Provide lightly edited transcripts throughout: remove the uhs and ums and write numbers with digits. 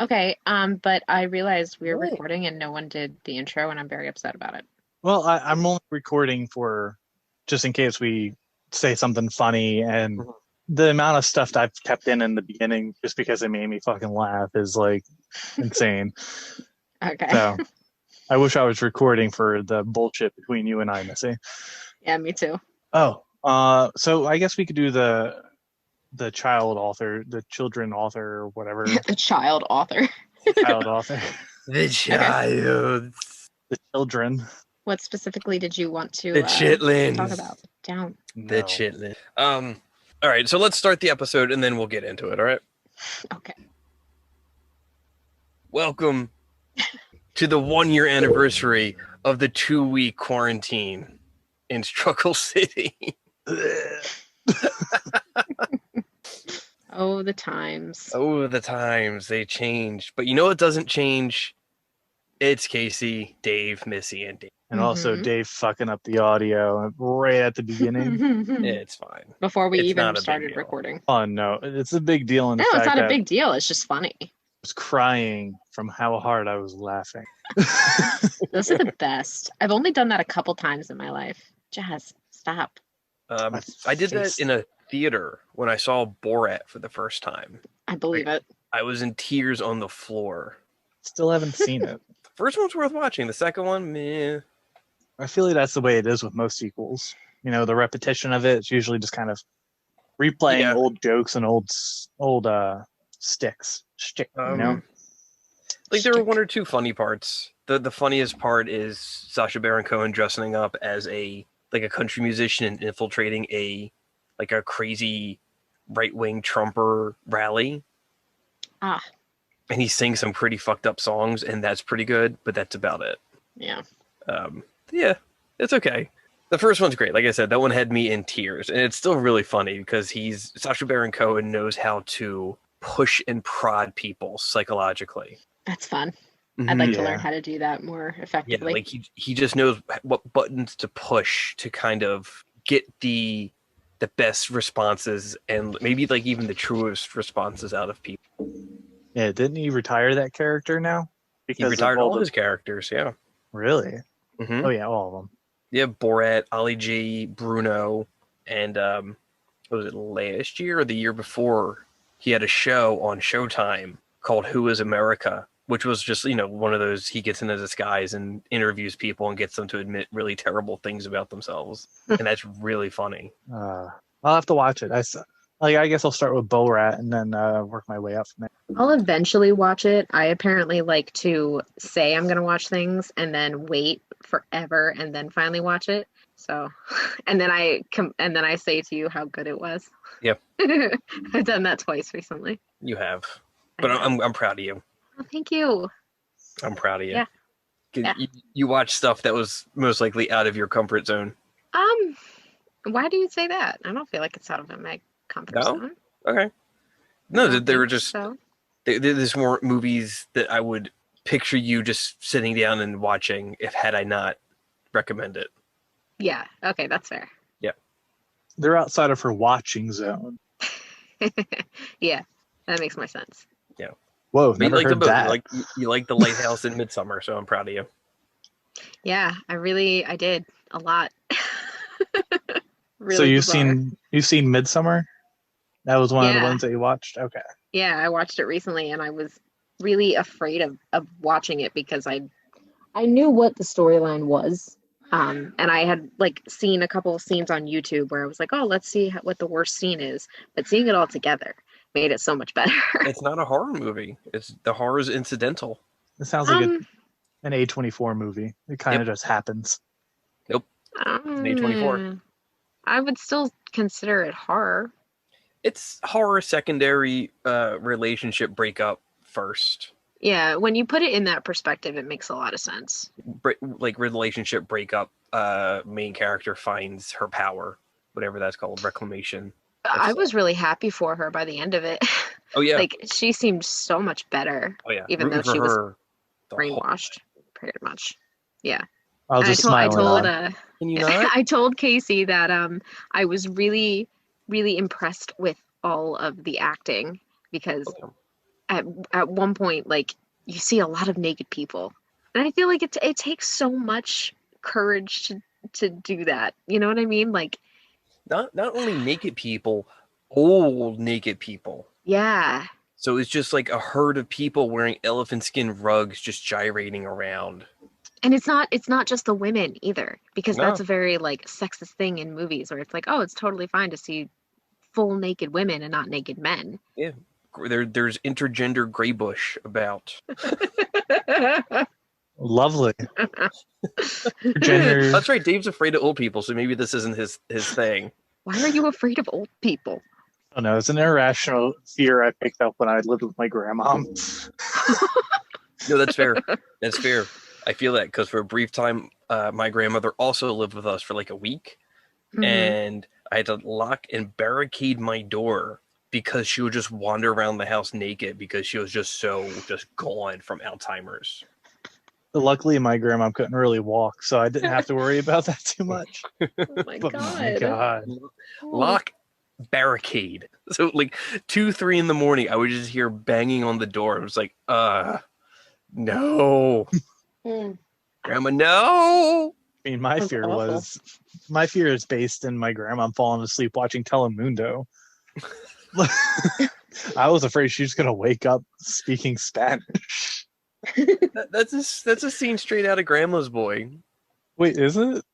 Okay, but I realized we were What? recording and no one did the intro, and I'm very upset about it. Well, I'm only recording for just in case we say something funny, and Mhm. the amount of stuff that I've kept in the beginning just because it made me fucking laugh is like insane. Okay. So I wish I was recording for the bullshit between you and I, Missy. Yeah, me too. Oh, so I guess we could do the child author, the children author, or whatever, The child author. child author, The Okay. child. the children. What specifically did you want The to talk chitlins. about? Down. The No. chitlin. All right, so let's start the episode and then we'll get into it, all right? Okay. Welcome to the 1 year anniversary of the 2 week quarantine in Struggle City. Oh, the times. Oh, the times they changed. But you know what doesn't change? It's Casey, Dave, Missy, and Dave. And also Mhm. Dave fucking up the audio right at the beginning. It's fine. Before we It's even not a big started deal. recording. Oh no, it's a big deal in the No, it's fact not a that big deal. It's just funny. I was crying from how hard I was laughing. Those are the best. I've only done that a couple times in my life. Jazz, stop. My I did that face. in a theater when I saw Borat for the first time. I believe it. I was in tears on the floor. Still haven't seen it. The first one's worth watching. The second one, meh. I feel like that's the way it is with most sequels. You know, the repetition of it's usually just kind of replaying Yeah. old jokes and old sticks. Stick, you know? Like there were one or two funny parts. The funniest part is Sacha Baron Cohen dressing up as a country musician and infiltrating a crazy right-wing Trumper rally. Ah, And he sings some pretty fucked up songs, and that's pretty good, but that's about it. yeah. Yeah, it's okay. The first one's great. Like I said, that one had me in tears, and it's still really funny because Sacha Baron Cohen knows how to push and prod people psychologically. That's fun. I'd like to Yeah. learn how to do that more Yeah, effectively. like he just knows what buttons to push to kind of get the best responses and maybe like even the truest responses out of people. Yeah, didn't he retire that character now? He Because retired of all his characters, yeah. Really? Mm-hmm. Oh yeah, all of them. Yeah, Borat, Ali G, Bruno, and what was it, last year or the year before? He had a show on Showtime called Who is America, which was just, one of those, he gets into disguise and interviews people and gets them to admit really terrible things about themselves. And that's really funny. I'll have to watch it. I guess I'll start with Borat and then work my way up from there. I'll eventually watch it. I apparently like to say I'm going to watch things and then wait forever and then finally watch it. So, and then I say to you how good it was. Yep. I've done that twice recently. You have. But I'm proud of you. Oh, thank you. I'm proud of you. Yeah. 'Cause Yeah. You watch stuff that was most likely out of your comfort zone. Why do you say that? I don't feel like it's out of my comfort No? zone. Okay. I No, don't they were think just so. there's more movies that I would picture you just sitting down and watching had I not recommend it. Yeah. Okay, that's fair. They're outside of her watching zone. Yeah, that makes more sense. Whoa, But you never like heard both. that. You like the Lighthouse in Midsummer, so I'm proud of you. Yeah, I did a lot. So Really bizarre. you've seen Midsummer? That was one of the Yeah. ones that you watched? Okay. Yeah, I watched it recently and I was really afraid of watching it because I knew what the storyline was. And I had like seen a couple of scenes on YouTube where I was like, oh, let's see what the worst scene is. But seeing it all together made it so much better. It's not a horror movie. The horror is incidental. It sounds like Um, an A24 movie. It kind of just happens. Nope. An A24. I would still consider it horror. It's horror secondary, relationship breakup first. Yeah, when you put it in that perspective, it makes a lot of sense. Like relationship breakup, main character finds her power, whatever that's called, reclamation. I was really happy for her by the end of it. Oh yeah. Like she seemed so much better, Oh yeah. even though Rooting she for was her the whole- brainwashed, pretty much. Yeah. I was And just I smiling. told Can you not? I told Casey that I was really, really impressed with all of the acting because at one point, like, you see a lot of naked people, and I feel like it takes so much courage to do that. You know what I mean? Like, Not only naked people, old naked people. yeah. So it's just like a herd of people wearing elephant skin rugs just gyrating around. And it's not just the women either, because that's No. a very like sexist thing in movies where it's like, oh, it's totally fine to see full naked women and not naked men. Yeah. There's intergender gray bush about. Lovely. Gender. That's right. Dave's afraid of old people, so maybe this isn't his thing. Why are you afraid of old people? Oh no, it's an irrational fear I picked up when I lived with my grandma. No, that's fair. That's fair. I feel that because for a brief time, my grandmother also lived with us for like a week, and I had to lock and barricade my door because she would just wander around the house naked because she was just gone from Alzheimer's. Luckily, my grandma couldn't really walk, so I didn't have to worry about that too much. Oh my But my god. God. Lock, barricade. So like 2, 3 in the morning, I would just hear banging on the door. It was like, no, grandma, no. I mean, my That's fear awful. is based in my grandma falling asleep watching Telemundo. I was afraid she was gonna wake up speaking Spanish. That's a scene straight out of Grandma's Boy. Wait, is it?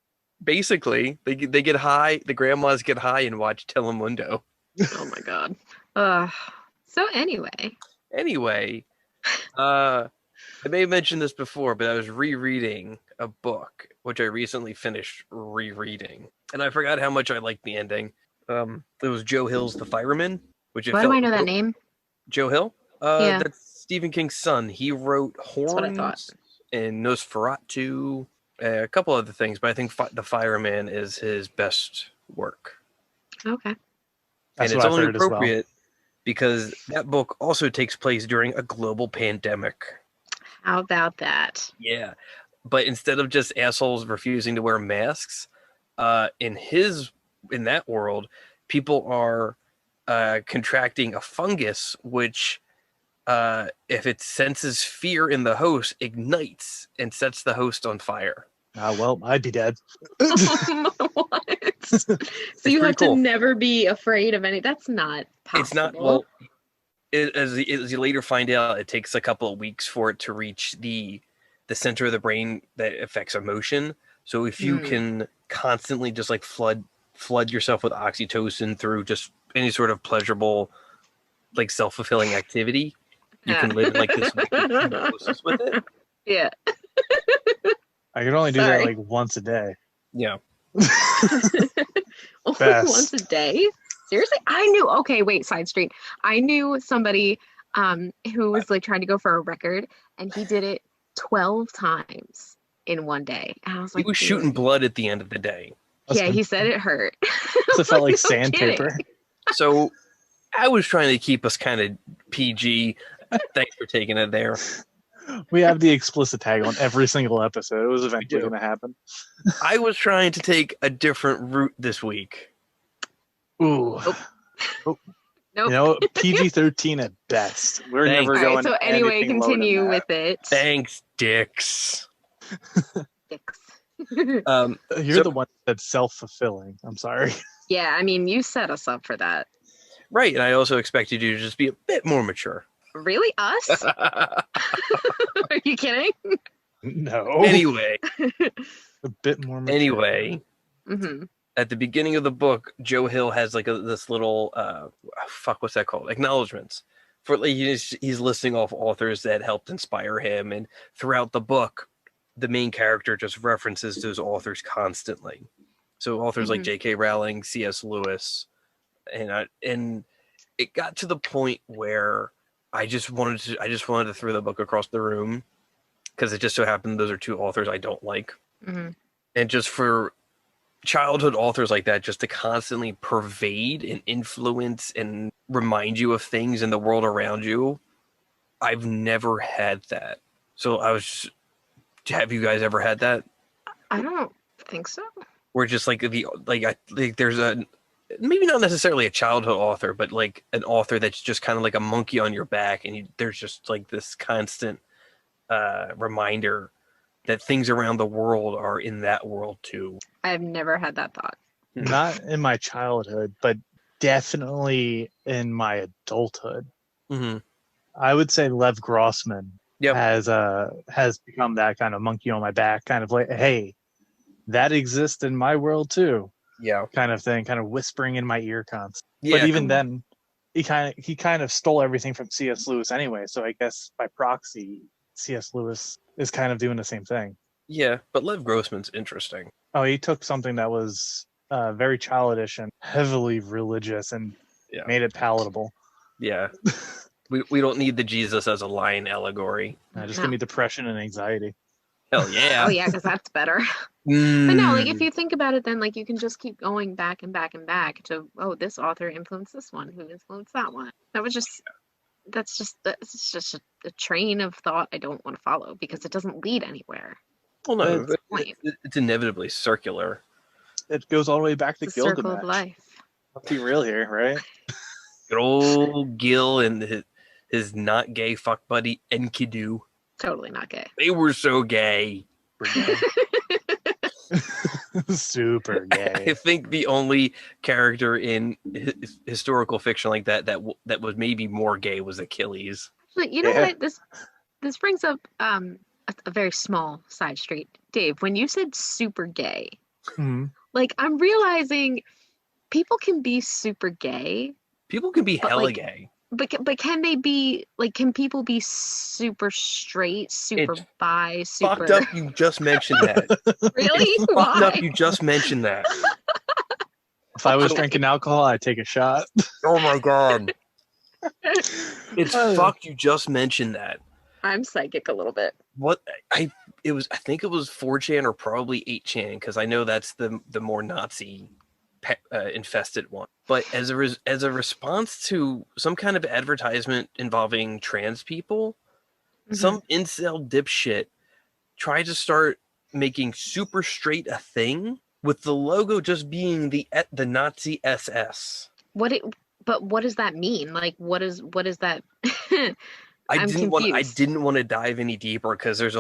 Basically, they get high. The grandmas get high and watch Telemundo. Oh my god. So anyway. Anyway, I may have mentioned this before, but I was rereading a book which I recently finished rereading, and I forgot how much I liked the ending. It was Joe Hill's The Fireman, which Why do I know that name? Joe Hill? Yeah. That's Stephen King's son. He wrote what I thought. Horns and Nosferatu, a couple other things, but I think The Fireman is his best work. Okay. That's and what it's I've only heard as well. appropriate because that book also takes place during a global pandemic. How about that? Yeah. But instead of just assholes refusing to wear masks, in that world, people are contracting a fungus, which, if it senses fear in the host, ignites and sets the host on fire. Well, I'd be dead. What? So you have pretty cool. to never be afraid of any. That's not possible. It's not, well, as you later find out, it takes a couple of weeks for it to reach the center of the brain that affects emotion. So if you can constantly just like flood yourself with oxytocin through just any sort of pleasurable, like self-fulfilling activity, you can live in like this symbiosis with it. Yeah. I could only do Sorry. that like once a day. Yeah. Only Best. once a day? Seriously? I knew. Okay, wait. Side street. I knew somebody who was like trying to go for a record, and he did it 12 times in one day. And I was He like, was shooting "Dude." blood at the end of the day. Yeah, he said it hurt. It felt like No sandpaper. kidding. So I was trying to keep us kind of PG. Thanks for taking it there. We have the explicit tag on every single episode. It was eventually do. going to happen. I was trying to take a different route this week. Ooh. Nope. You know, PG-13 at best. We're Thanks. never All going right, so anyway, anything lower than continue that. with it. Thanks, dicks. Dicks. You're So- the one that's self-fulfilling. I'm sorry. Yeah, I mean, you set us up for that. Right, and I also expected you to just be a bit more mature. Really? Us? Are you kidding? No. Anyway, A bit more mature. Mm-hmm. at the beginning of the book, Joe Hill has like this little what's that called? Acknowledgments. For like he's listing off authors that helped inspire him, and throughout the book, the main character just references those authors constantly. So authors like J.K. Rowling, C.S. Lewis, and it got to the point where I just wanted to throw the book across the room because it just so happened those are two authors I don't like, and just for childhood authors like that just to constantly pervade and influence and remind you of things in the world around you, I've never had that. So have you guys ever had that? I don't think so. Where just like there's maybe not necessarily a childhood author, but like an author that's just kind of like a monkey on your back, and there's just like this constant reminder that things around the world are in that world too. I've never had that thought. Not in my childhood, but definitely in my adulthood. Mm-hmm. I would say Lev Grossman Yep. has become that kind of monkey on my back, kind of like, hey, that exists in my world too. Yeah. Kind of thing, kind of whispering in my ear constantly. Yeah. But even then, he kind of stole everything from C.S. Lewis anyway. So I guess by proxy, C.S. Lewis is kind of doing the same thing. Yeah, but Lev Grossman's interesting. Oh, he took something that was very childish and heavily religious and made it palatable. Yeah. we don't need the Jesus as a lion allegory. Just give me depression and anxiety. Hell yeah. Oh yeah, because that's better. Mm. But no, like if you think about it, then like you can just keep going back and back and back to, oh, this author influenced this one, who influenced that one. That's just a train of thought I don't want to follow because it doesn't lead anywhere. Well, no, it's inevitably circular. It goes all the way back to It's Gilgamesh. circle of life. Let's be real here, right? Good old Gil and his not gay fuck buddy Enkidu. Totally not gay. They were so gay. Super gay. I think the only character in historical fiction like that was maybe more gay was Achilles. Actually, you know what? This brings up a very small side street. Dave, when you said super gay, like I'm realizing people can be super gay. People can be hella gay. But can they be like? Can people be super straight, super bi, super? Fucked up. You just mentioned that. Really? It's Why? fucked up. You just mentioned that. If I was drinking alcohol, I'd take a shot. Oh my god. It's fucked. You just mentioned that. I'm psychic a little bit. I think it was 4chan or probably 8chan because I know that's the more Nazi infested one. But as a response to some kind of advertisement involving trans people, some incel dipshit tried to start making super straight a thing with the logo just being the Nazi SS. But what does that mean? Like what is that? I didn't want to dive any deeper because there's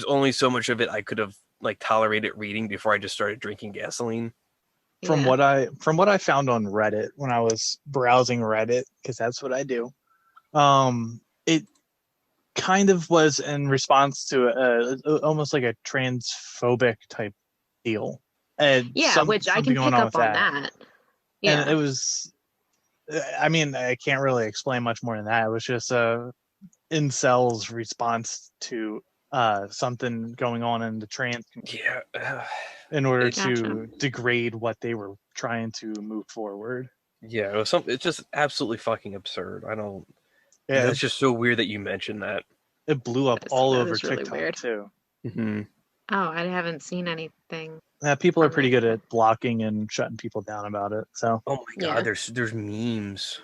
only so much of it I could have like tolerated reading before I just started drinking gasoline. From what I found on Reddit when I was browsing Reddit, because that's what I do, it kind of was in response to almost like a transphobic type deal. And which I can pick up on that. Yeah, and it was. I mean, I can't really explain much more than that. It was just incel's response to something going on in the trans community. In order to degrade what they were trying to move forward. Yeah, it's just absolutely fucking absurd. Yeah, it's just so weird that you mentioned that. It blew up all over really TikTok weird. too. Mm-hmm. Oh, I haven't seen anything. Yeah, people are pretty good at blocking and shutting people down about it. So. Oh my god, there's memes.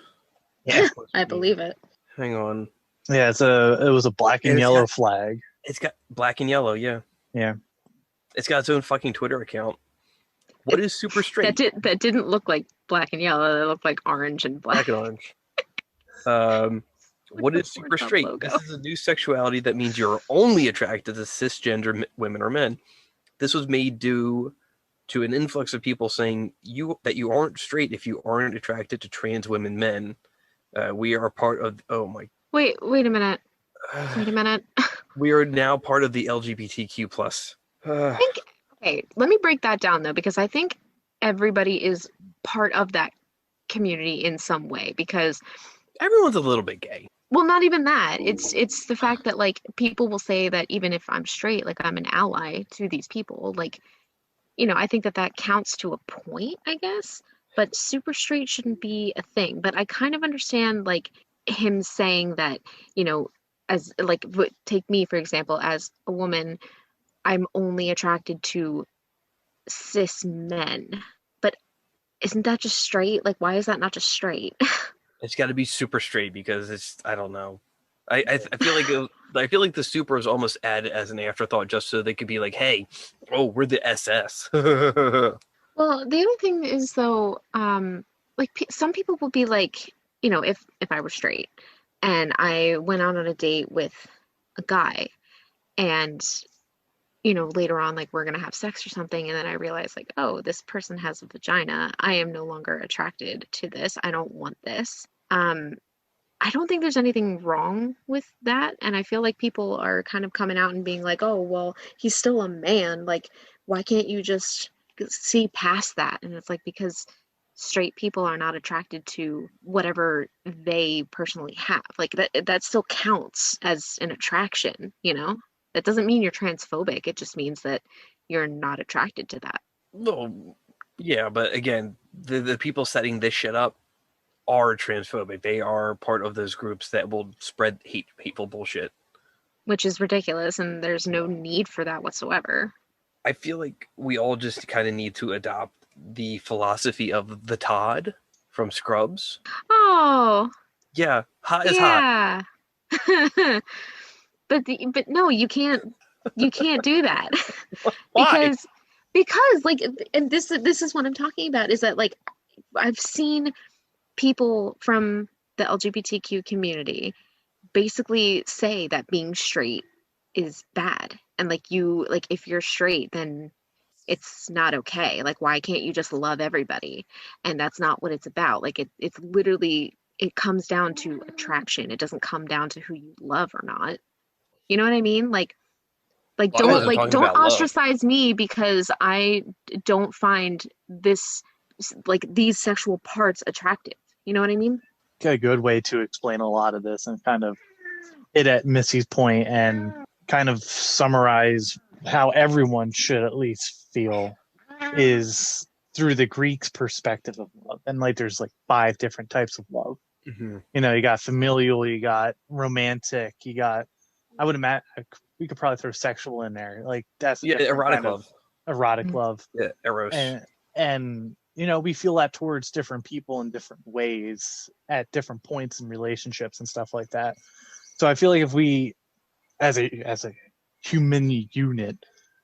Yeah, I believe it. Hang on. Yeah, it was a black and yellow flag. It's got black and yellow. Yeah. Yeah. It's got its own fucking Twitter account. What is super straight? That didn't look like black and yellow. It looked like orange and black. Black and orange. What is super straight? Logo. This is a new sexuality that means you're only attracted to cisgender women or men. This was made due to an influx of people saying that you aren't straight if you aren't attracted to trans women, men. We are part of. Oh my. Wait a minute. Wait a minute. We are now part of the LGBTQ plus. Okay, let me break that down though, because I think everybody is part of that community in some way, because everyone's a little bit gay. Well, not even that. It's the fact that like people will say that even if I'm straight, like I'm an ally to these people. Like, you know, I think that counts to a point, I guess. But super straight shouldn't be a thing. But I kind of understand like him saying that, you know, as like take me for example, as a woman, I'm only attracted to cis men. But isn't that just straight? Like, why is that not just straight? It's got to be super straight because it's, I don't know. I feel like the super is almost added as an afterthought just so they could be like, hey, oh, we're the SS. Well, the other thing is though, like some people will be like, if I were straight and I went out on a date with a guy and later on, like we're gonna have sex or something, and then I realize like, oh, this person has a vagina. I am no longer attracted to this. I don't want this. I don't think there's anything wrong with that, and I feel like people are kind of coming out and being like, oh, well, he's still a man. Like, why can't you just see past that? And it's like because straight people are not attracted to whatever they personally have. Like that still counts as an attraction, you know? That doesn't mean you're transphobic. It just means that you're not attracted to that. No, yeah, but again, the people setting this shit up are transphobic. They are part of those groups that will spread hateful bullshit. Which is ridiculous, and there's no need for that whatsoever. I feel like we all just kind of need to adopt the philosophy of the Todd from Scrubs. Oh, Yeah, hot is hot. yeah. But no, you can't do that. Why? because like, and this is what I'm talking about, is that like I've seen people from the LGBTQ community basically say that being straight is bad, and like if you're straight, then it's not okay. Like, why can't you just love everybody? And that's not what it's about. Like it's literally, it comes down to attraction. It doesn't come down to who you love or not. You know what I mean? Don't ostracize me because I don't find this, like, these sexual parts attractive. You know what I mean? A good way to explain a lot of this and kind of hit at Missy's point and kind of summarize how everyone should at least feel is through the Greeks' perspective of love. And like there's like 5 different types of love. Mm-hmm. You got familial, you got romantic, you got, I would imagine we could probably throw sexual in there. Like that's erotic love. Erotic love. Yeah, eros. And we feel that towards different people in different ways at different points in relationships and stuff like that. So I feel like if we, as a human unit,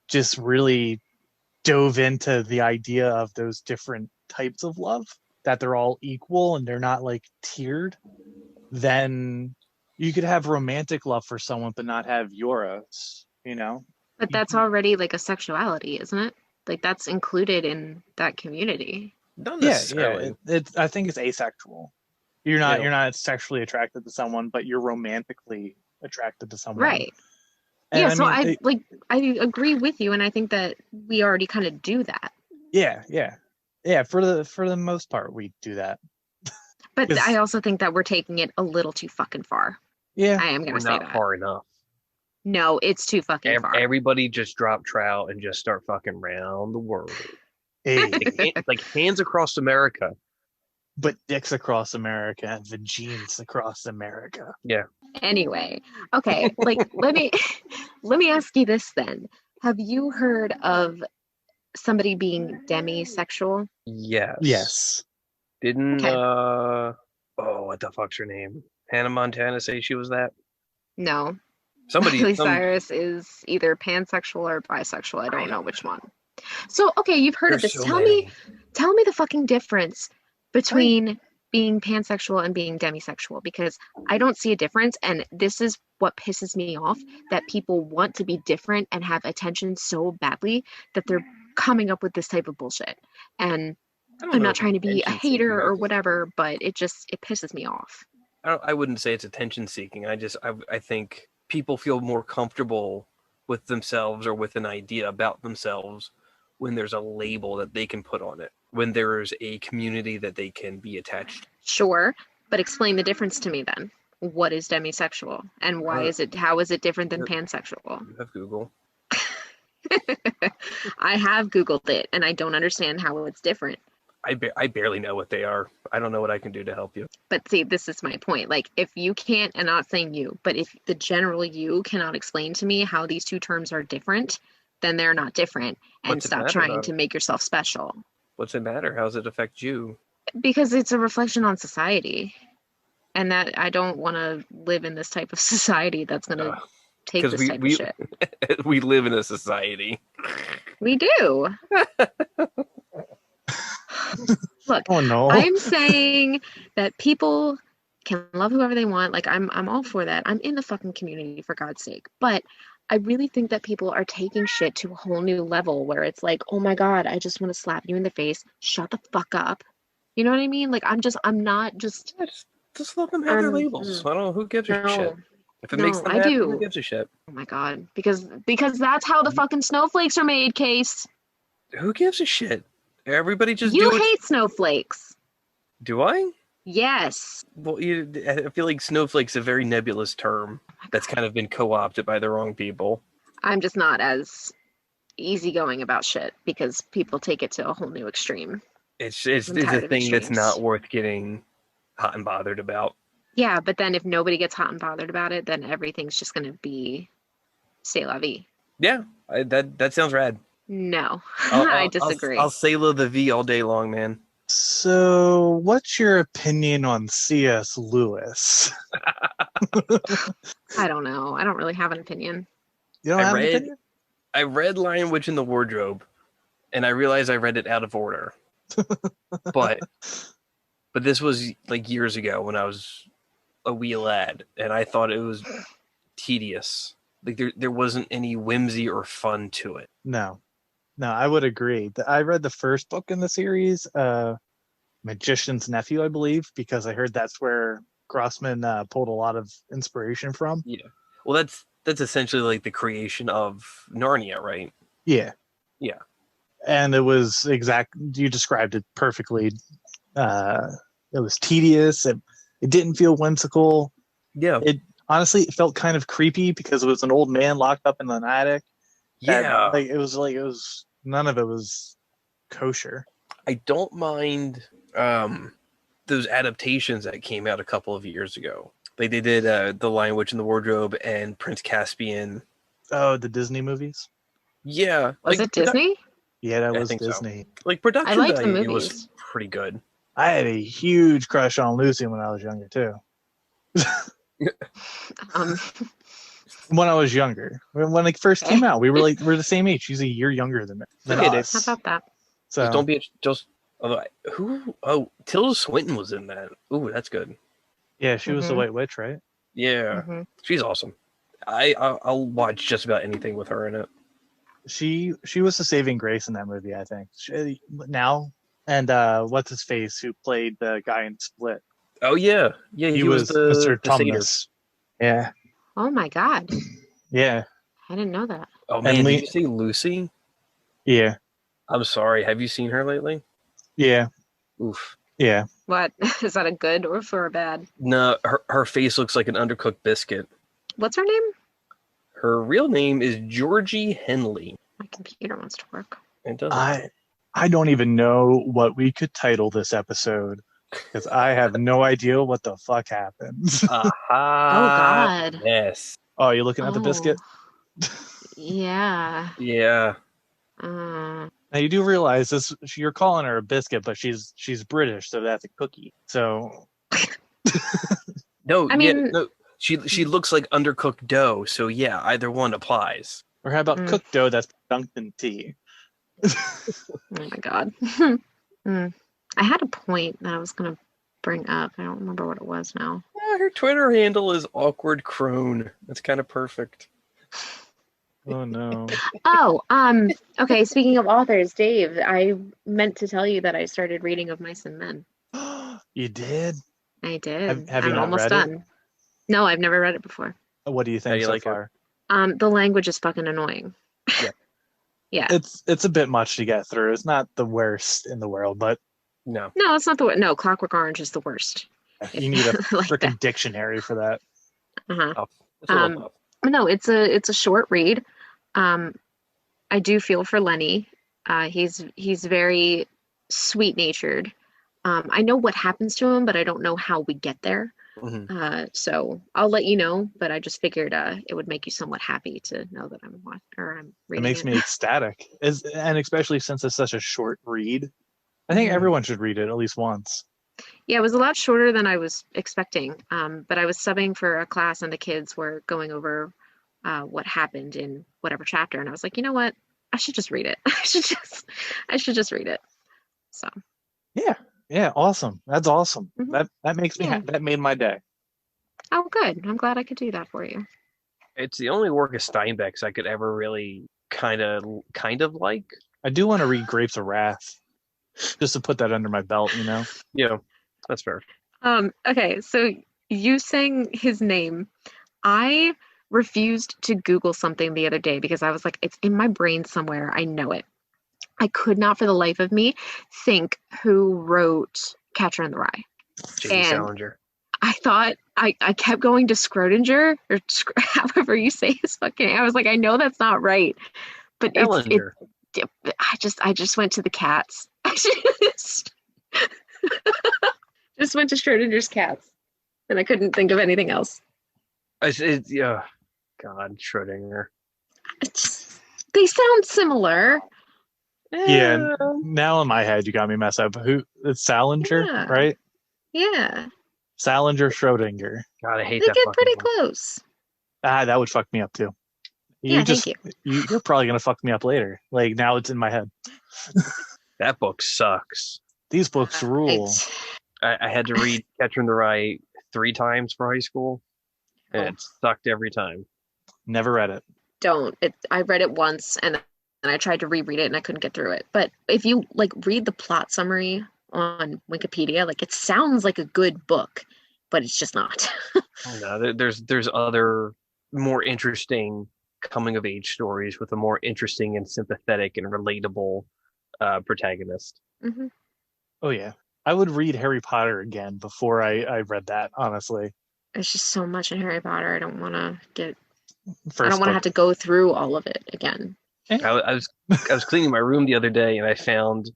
just really dove into the idea of those different types of love, that they're all equal and they're not like tiered, then you could have romantic love for someone but not have euros, But that's already like a sexuality, isn't it? Like that's included in that community. Not necessarily. Yeah. I think it's asexual. You're not sexually attracted to someone, but you're romantically attracted to someone. Right. And yeah, so I agree with you, and I think that we already kind of do that. Yeah. For the most part, we do that. But I also think that we're taking it a little too fucking far. Yeah, I am gonna say that. Not far enough. No, it's too fucking far. Everybody just drop trout and just start fucking around the world. Hey. like hands across America. But dicks across America and vagines across America. Yeah. Anyway, okay, like let me ask you this then. Have you heard of somebody being demisexual? Yes. Didn't what the fuck's her name? Hannah Montana say she was that? No. Miley Cyrus is either pansexual or bisexual. I don't know which one. So, okay, you've heard of this. Tell me the fucking difference between being pansexual and being demisexual, because I don't see a difference, and this is what pisses me off, that people want to be different and have attention so badly that they're coming up with this type of bullshit. And I'm not trying to be a hater or whatever, but it pisses me off. I wouldn't say it's attention seeking. I think people feel more comfortable with themselves or with an idea about themselves when there's a label that they can put on it, when there's a community that they can be attached to. Sure, but explain the difference to me then. What is demisexual, and how is it different than pansexual? You have Google. I have Googled it, and I don't understand how it's different. I barely know what they are. I don't know what I can do to help you. But see, this is my point. Like, if you can't, and not saying you, but if the general you cannot explain to me how these two terms are different, then they're not different, and stop trying to make yourself special. What's it matter? How does it affect you? Because it's a reflection on society, and that I don't want to live in this type of society that's going to take this type of shit. We live in a society. We do. Look, Oh no. I'm saying that people can love whoever they want. Like I'm all for that. I'm in the fucking community, for God's sake. But I really think that people are taking shit to a whole new level where it's like, oh my God, I just want to slap you in the face. Shut the fuck up. You know what I mean? Like I'm not just Yeah, just let them have their labels. I don't know who gives a shit. no. If it makes No, them I happy, who do. gives a shit? Oh my God. Because that's how the fucking snowflakes are made, Case. Who gives a shit? Everybody just You do it. hate snowflakes. Do I? Yes. Well, I feel like snowflake's a very nebulous term that's kind of been co-opted by the wrong people. I'm just not as easygoing about shit because people take it to a whole new extreme. It's I'm a tired of thing that's extremes. not worth getting hot and bothered about. Yeah, but then if nobody gets hot and bothered about it, then everything's just going to be c'est la vie. Yeah, that sounds rad. No, I'll, I I'll, disagree. I'll sailor the V all day long, man. So, what's your opinion on C.S. Lewis? I don't know. I don't really have an opinion. You don't have an opinion? I read Lion, Witch, and the Wardrobe, and I realized I read it out of order. but this was like years ago when I was a wee lad, and I thought it was tedious. Like there wasn't any whimsy or fun to it. No, I would agree. I read the first book in the series, Magician's Nephew, I believe, because I heard that's where Grossman pulled a lot of inspiration from. Yeah. Well, that's essentially like the creation of Narnia, right? Yeah. Yeah. And it was you described it perfectly. It was tedious. It didn't feel whimsical. Yeah. It honestly it felt kind of creepy because it was an old man locked up in an attic. Yeah. It was none of it was kosher. I don't mind those adaptations that came out a couple of years ago. Like they did The Lion, Witch, and the Wardrobe and Prince Caspian. Oh, the Disney movies? Yeah. Was it Disney? Yeah, that I was think Disney. So. Like production I liked the value, it movies. was pretty good. I had a huge crush on Lucy when I was younger too. When I was younger, when it first came out, we're the same age. She's a year younger than us. How about that? So just don't be who? Oh, Tilda Swinton was in that. Ooh, that's good. Yeah, she was the White Witch, right? Yeah, she's awesome. I'll watch just about anything with her in it. She was the saving grace in that movie, I think. Now and what's his face who played the guy in Split? Oh yeah, he was Mr. the Tumnus. Yeah. Oh my God. Yeah. I didn't know that. Oh man, did you see Lucy? Yeah. I'm sorry. Have you seen her lately? Yeah. Oof. Yeah. What? Is that a good or for a bad? No, her face looks like an undercooked biscuit. What's her name? Her real name is Georgie Henley. My computer wants to work. It doesn't. I don't even know what we could title this episode because I have no idea what the fuck happens. Oh God. Yes. Oh, you're looking at the biscuit? Yeah. Yeah. Now you do realize this. You're calling her a biscuit, but she's British, so that's a cookie. So. No, I mean, no. She looks like undercooked dough, so yeah, either one applies. Or how about cooked dough that's dunked in tea? Oh my God. I had a point that I was going to bring up. I don't remember what it was now. Yeah, her Twitter handle is awkward crone. That's kind of perfect. Oh no. Okay, speaking of authors, Dave, I meant to tell you that I started reading Of Mice and Men. You did? I did. Have you I'm not almost read done. it? No, I've never read it before. What do you think so far? The language is fucking annoying. Yeah. Yeah. It's a bit much to get through. It's not the worst in the world, but no, it's not the worst. No, Clockwork Orange is the worst. You need a like freaking dictionary for that. No, it's a short read. I do feel for Lenny. He's very sweet natured. I know what happens to him, but I don't know how we get there. Mm-hmm. So I'll let you know, but I just figured it would make you somewhat happy to know that I'm reading it. Makes me ecstatic, and especially since it's such a short read. I think everyone should read it at least once. Yeah, it was a lot shorter than I was expecting. But I was subbing for a class and the kids were going over what happened in whatever chapter, and I was like, you know what? I should just read it. I should just read it. So Yeah, awesome. That's awesome. Mhm. That makes me Yeah. that made my day. Oh, good. I'm glad I could do that for you. It's the only work of Steinbeck's I could ever really kind of like. I do want to read Grapes of Wrath just to put that under my belt, you know. Yeah, that's fair. Okay, so you saying his name. I refused to Google something the other day because I was like, it's in my brain somewhere. I know it. I could not for the life of me think who wrote Catcher in the Rye. J.D. And Salinger. I thought I kept going to Schrodinger or however you say his fucking name. I was like, I know that's not right, but Salinger. I just went to the cats. I just went to Schrodinger's cats, and I couldn't think of anything else. Yeah, God, Schrodinger. They sound similar. Yeah. Now in my head, you got me messed up. Who? It's Salinger, Yeah. right? Yeah, Salinger Schrodinger. God, I hate they that get fucking pretty book. close. That would fuck me up too. Yeah, thank you. You're probably gonna fuck me up later. Like now it's in my head. That book sucks. These books rule. I had to read Catcher in the Rye 3 times for high school, and it sucked every time. Never read it. I read it once and I tried to reread it and I couldn't get through it. But if you like read the plot summary on Wikipedia, like it sounds like a good book, but it's just not. No, there's other more interesting coming of age stories with a more interesting and sympathetic and relatable protagonist. Mm-hmm. Oh yeah, I would read Harry Potter again before I read that. Honestly, There's just so much in Harry Potter. I don't want to first book. have to go through all of it again. I was cleaning my room the other day and I found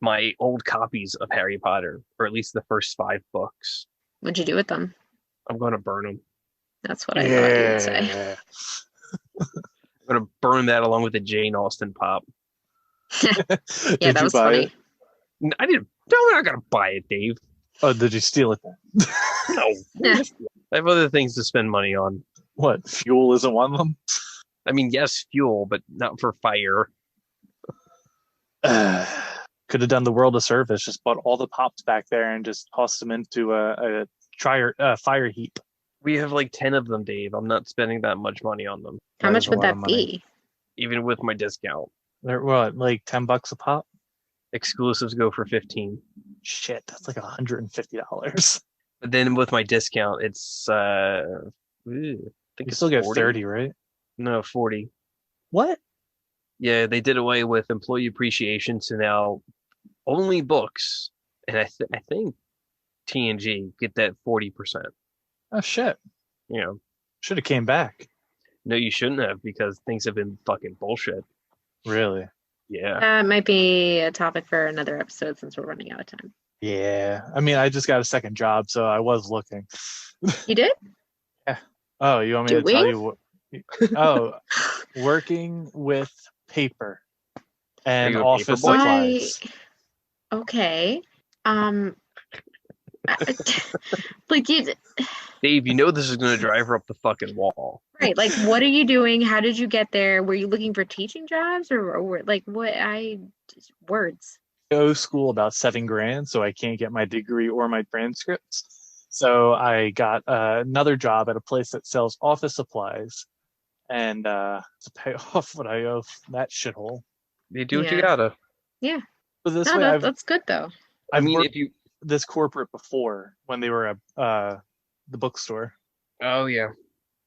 my old copies of Harry Potter, or at least the first 5 books. What'd you do with them? I'm going to burn them. That's what I thought you would say. I'm going to burn that along with the Jane Austen pop. Yeah, that was funny. I didn't. No, we're not going to buy it, Dave. Oh, did you steal it then? No. I have other things to spend money on. What? Fuel isn't one of them? I mean, yes, fuel, but not for fire. Could have done the world a service, just bought all the pops back there and just tossed them into a fire heap. We have like 10 of them, Dave. I'm not spending that much money on them. How much would that be? Even with my discount. They're what, like $10 a pop? Exclusives go for 15. Shit, that's like $150. But then with my discount, it's I think You still get 40. 30, right? No, 40. What? Yeah, they did away with employee appreciation, so now only books, and I think T&G get that 40%. Oh shit. You know, should have came back. No, you shouldn't have, because things have been fucking bullshit. Really? Yeah. That might be a topic for another episode since we're running out of time. Yeah. I mean, I just got a second job, so I was looking. You did? Yeah. Oh, you want me to tell you what? Oh, working with paper and office supplies. Okay. Like you, Dave, you know this is going to drive her up the fucking wall. Right. Like, what are you doing? How did you get there? Were you looking for teaching jobs or like what? Words. I owe school about $7,000, so I can't get my degree or my transcripts. So I got another job at a place that sells office supplies, and to pay off what I owe that shithole. You do what you gotta. Yeah. But this no, way, that's good though. I mean, if you this corporate before when they were at the bookstore. Oh yeah.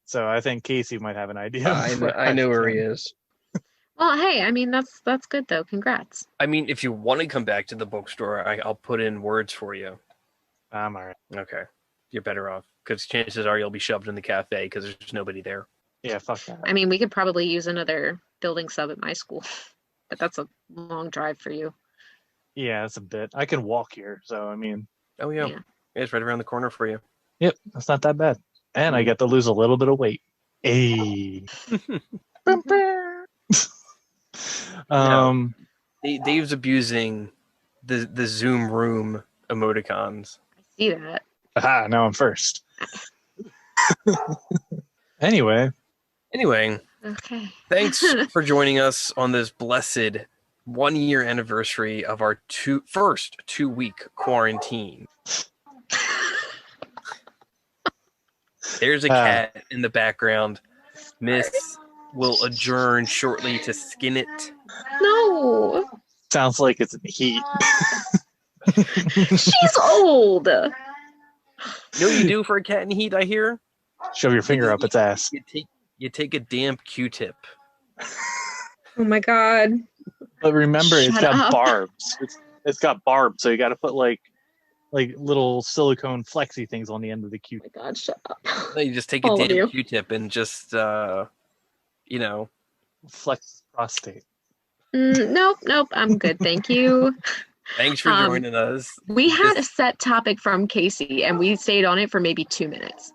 So I think Casey might have an idea. I know where he is. Well, hey, I mean that's good though. Congrats. I mean, if you want to come back to the bookstore, I'll put in words for you. I'm all right. Okay, you're better off because chances are you'll be shoved in the cafe because there's nobody there. Yeah, fuck that. I mean, we could probably use another building sub at my school, but that's a long drive for you. Yeah, that's a bit. I can walk here, so I mean. Oh yeah, it's right around the corner for you. Yep, that's not that bad, and I get to lose a little bit of weight. Hey. Dave's abusing the Zoom room emoticons. I see that. Aha, now I'm first. Anyway. Okay. Thanks for joining us on this blessed 1 year anniversary of our first 2-week quarantine. There's a cat in the background. Miss will adjourn shortly to skin it. No. Sounds like it's in the heat. She's old. You know what you do for a cat in heat, I hear? Shove your finger up its ass. You take a damp Q-tip. Oh my god. But remember, it's Shut got up. barbs. It's got barbs, so you got to put like little silicone flexy things on the end of the Oh Q-tip. my god, shut up. No, you just take a All of you. damp Q-tip and just, Flex prostate. Nope. I'm good. Thank you. Thanks for joining us. We had a set topic from Casey, and we stayed on it for maybe 2 minutes.